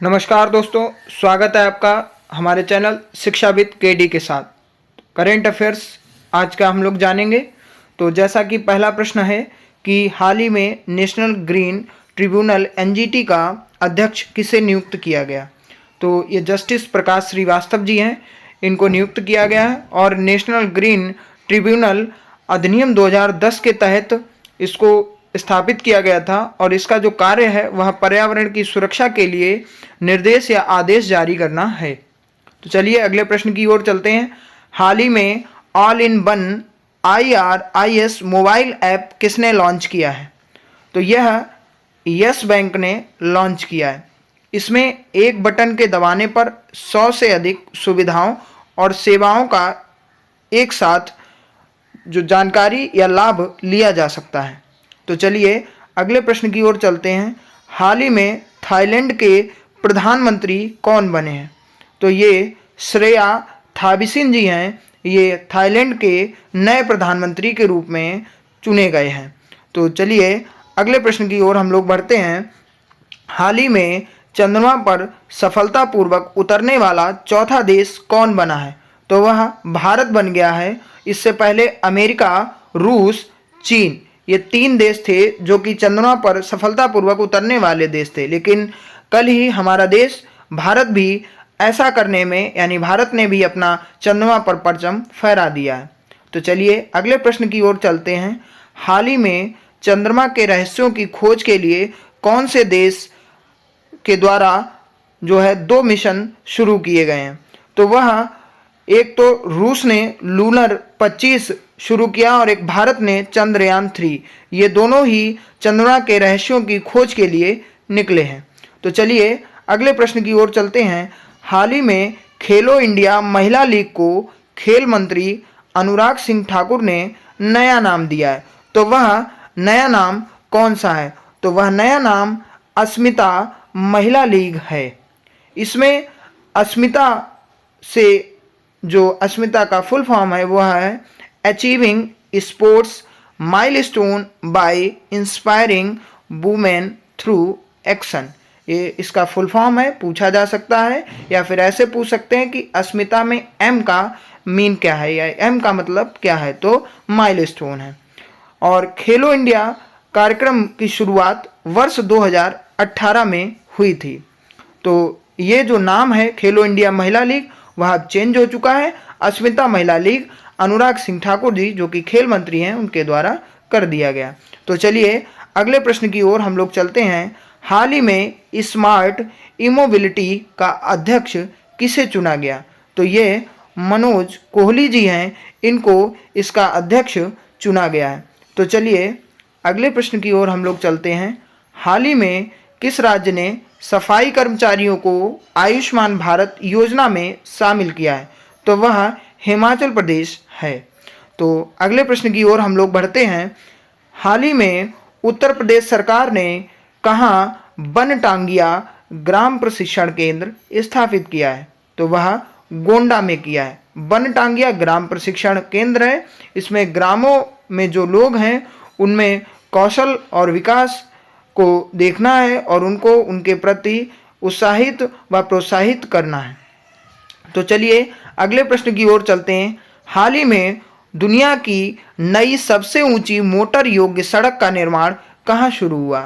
नमस्कार दोस्तों, स्वागत है आपका हमारे चैनल शिक्षाविद केडी के साथ। करेंट अफेयर्स आज का हम लोग जानेंगे। तो जैसा कि पहला प्रश्न है कि हाल ही में नेशनल ग्रीन ट्रिब्यूनल एनजीटी का अध्यक्ष किसे नियुक्त किया गया। तो ये जस्टिस प्रकाश श्रीवास्तव जी हैं, इनको नियुक्त किया गया है। और नेशनल ग्रीन ट्रिब्यूनल अधिनियम 2010 के तहत इसको स्थापित किया गया था और इसका जो कार्य है वह पर्यावरण की सुरक्षा के लिए निर्देश या आदेश जारी करना है। तो चलिए अगले प्रश्न की ओर चलते हैं। हाल ही में all in one IRIS mobile app किसने लॉन्च किया है। तो यह यस बैंक ने लॉन्च किया है। इसमें एक बटन के दबाने पर 100 से अधिक सुविधाओं और सेवाओं का एक साथ जो जानकारी या लाभ लिया जा सकता है। तो चलिए अगले प्रश्न की ओर चलते हैं। हाल ही में थाईलैंड के प्रधानमंत्री कौन बने हैं। तो ये श्रेया थाबिसिन जी हैं। ये थाईलैंड के नए प्रधानमंत्री के रूप में चुने गए हैं। तो चलिए अगले प्रश्न की ओर हम लोग बढ़ते हैं। हाल ही में चंद्रमा पर सफलतापूर्वक उतरने वाला चौथा देश कौन बना है। तो वह भारत बन गया है। इससे पहले अमेरिका, रूस, चीन, ये 3 देश थे जो कि चंद्रमा पर सफलतापूर्वक उतरने वाले देश थे। लेकिन कल ही हमारा देश भारत भी ऐसा करने में, यानी भारत ने भी अपना चंद्रमा पर परचम फहरा दिया है। तो चलिए अगले प्रश्न की ओर चलते हैं। हाल ही में चंद्रमा के रहस्यों की खोज के लिए कौन से देश के द्वारा जो है 2 मिशन शुरू किए गए हैं। तो वह एक तो रूस ने लूनर 25 शुरू किया और एक भारत ने चंद्रयान 3। ये दोनों ही चंद्रमा के रहस्यों की खोज के लिए निकले हैं। तो चलिए अगले प्रश्न की ओर चलते हैं। हाल ही में खेलो इंडिया महिला लीग को खेल मंत्री अनुराग सिंह ठाकुर ने नया नाम दिया है। तो वह नया नाम कौन सा है। तो वह नया नाम अस्मिता महिला लीग है। इसमें अस्मिता से जो अस्मिता का फुल फॉर्म है वह है achieving sports milestone by inspiring women through action. ये इसका फुल फॉर्म है, पूछा जा सकता है। या फिर ऐसे पूछ सकते हैं कि अस्मिता में एम का मीन क्या है या एम का मतलब क्या है। तो माइलस्टोन है। और खेलो इंडिया कार्यक्रम की शुरुआत वर्ष 2018 में हुई थी। तो ये जो नाम है खेलो इंडिया महिला लीग वह अब चेंज हो चुका है। अस्मिता महिला लीग अनुराग सिंह ठाकुर जी जो कि खेल मंत्री हैं उनके द्वारा कर दिया गया। तो चलिए अगले प्रश्न की ओर हम लोग चलते हैं। हाल ही में स्मार्ट ई-मोबिलिटी का अध्यक्ष किसे चुना गया। तो ये मनोज कोहली जी हैं, इनको इसका अध्यक्ष चुना गया है। तो चलिए अगले प्रश्न की ओर हम लोग चलते हैं। हाल ही में किस राज्य ने सफाई कर्मचारियों को आयुष्मान भारत योजना में शामिल किया है। तो वह हिमाचल प्रदेश है। तो अगले प्रश्न की ओर हम लोग बढ़ते हैं। हाल ही में उत्तर प्रदेश सरकार ने कहाँ बनटांगिया ग्राम प्रशिक्षण केंद्र स्थापित किया है। तो वह गोंडा में किया है। बनटांगिया ग्राम प्रशिक्षण केंद्र है। इसमें ग्रामों में जो लोग हैं उनमें कौशल और विकास को देखना है और उनको उनके प्रति उत्साहित व प्रोत्साहित करना है। तो चलिए अगले प्रश्न की ओर चलते हैं। हाल ही में दुनिया की नई सबसे ऊंची मोटर योग्य सड़क का निर्माण कहाँ शुरू हुआ।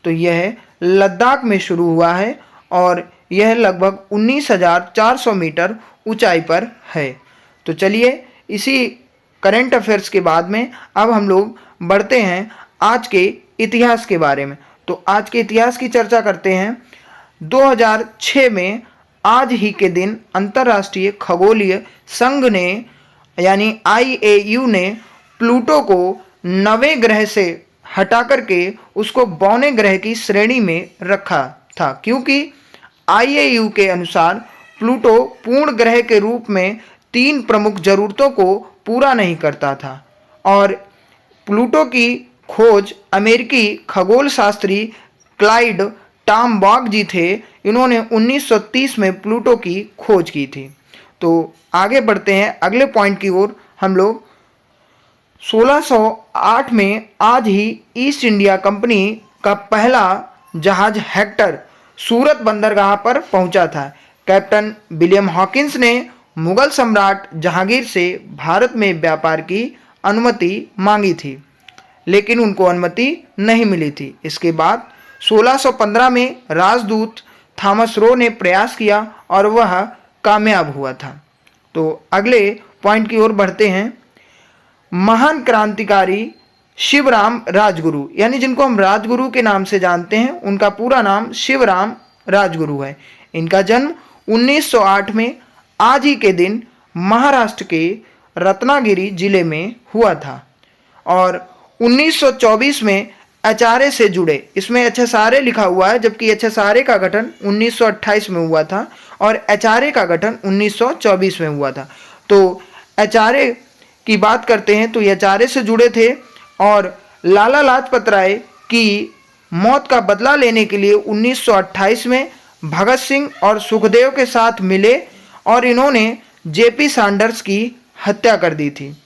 तो यह लद्दाख में शुरू हुआ है और यह लगभग 19,400 मीटर ऊंचाई पर है। तो चलिए इसी करेंट अफेयर्स के बाद में अब हम लोग बढ़ते हैं आज के इतिहास के बारे में। तो आज के इतिहास की चर्चा करते हैं। 2006 में आज ही के दिन अंतर्राष्ट्रीय खगोलीय संघ ने यानी IAU ने प्लूटो को 9वें ग्रह से हटा करके उसको 12वें ग्रह की श्रेणी में रखा था, क्योंकि IAU के अनुसार प्लूटो पूर्ण ग्रह के रूप में 3 प्रमुख जरूरतों को पूरा नहीं करता था। और प्लूटो की खोज अमेरिकी खगोल शास्त्री क्लाइड टॉमबाग जी थे। इन्होंने 1930 में प्लूटो की खोज की थी। तो आगे बढ़ते हैं अगले पॉइंट की ओर। हम लोग 1608 में आज ही ईस्ट इंडिया कंपनी का पहला जहाज हेक्टर सूरत बंदरगाह पर पहुंचा था। कैप्टन विलियम हॉकिंस ने मुगल सम्राट जहांगीर से भारत में व्यापार की अनुमति मांगी थी, लेकिन उनको अनुमति नहीं मिली थी। इसके बाद 1615 में राजदूत थॉमस रो ने प्रयास किया और वह कामयाब हुआ था। तो अगले पॉइंट की ओर बढ़ते हैं। महान क्रांतिकारी शिवराम राजगुरु, यानी जिनको हम राजगुरु के नाम से जानते हैं, उनका पूरा नाम शिवराम राजगुरु है। इनका जन्म 1908 में आज ही के दिन महाराष्ट्र के रत्नागिरी जिले में हुआ था और 1924 में एचआरए से जुड़े। इसमें एचएसआरए लिखा हुआ है, जबकि एचएसआरए का गठन 1928 में हुआ था और एचआरए का गठन 1924 में हुआ था। तो एचआरए की बात करते हैं तो एचआरए से जुड़े थे और लाला लाजपत राय की मौत का बदला लेने के लिए 1928 में भगत सिंह और सुखदेव के साथ मिले और इन्होंने जेपी सैंडर्स की हत्या कर दी थी।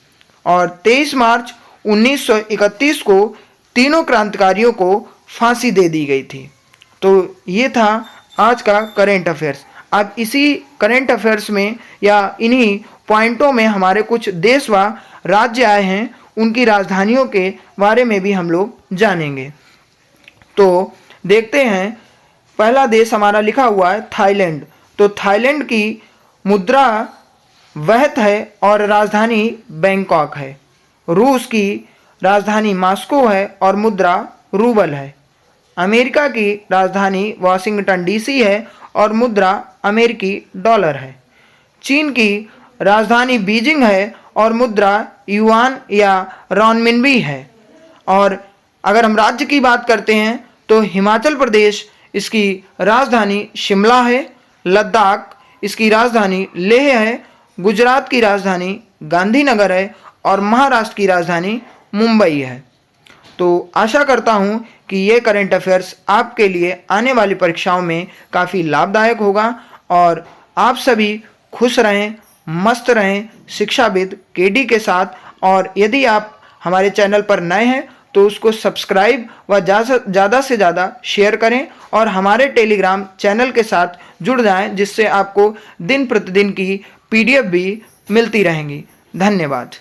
और 23 मार्च 1931 को तीनों क्रांतिकारियों को फांसी दे दी गई थी। तो ये था आज का करेंट अफेयर्स। अब इसी करेंट अफेयर्स में या इन्हीं पॉइंटों में हमारे कुछ देश व राज्य आए हैं, उनकी राजधानियों के बारे में भी हम लोग जानेंगे। तो देखते हैं, पहला देश हमारा लिखा हुआ है थाईलैंड। तो थाईलैंड की मुद्रा वहत है और राजधानी बैंकॉक है। रूस की राजधानी मॉस्को है और मुद्रा रूबल है। अमेरिका की राजधानी वाशिंगटन डीसी है और मुद्रा अमेरिकी डॉलर है। चीन की राजधानी बीजिंग है और मुद्रा युआन या रॉनमिनबी है। और अगर हम राज्य की बात करते हैं तो हिमाचल प्रदेश इसकी राजधानी शिमला है, लद्दाख इसकी राजधानी लेह है, गुजरात की राजधानी गांधीनगर है और महाराष्ट्र की राजधानी मुंबई है। तो आशा करता हूँ कि ये करेंट अफेयर्स आपके लिए आने वाली परीक्षाओं में काफ़ी लाभदायक होगा और आप सभी खुश रहें, मस्त रहें शिक्षाविद केडी के साथ। और यदि आप हमारे चैनल पर नए हैं तो उसको सब्सक्राइब व ज़्यादा से ज़्यादा शेयर करें और हमारे टेलीग्राम चैनल के साथ जुड़ जाएं, जिससे आपको दिन प्रतिदिन की PDF भी मिलती रहेंगी। धन्यवाद।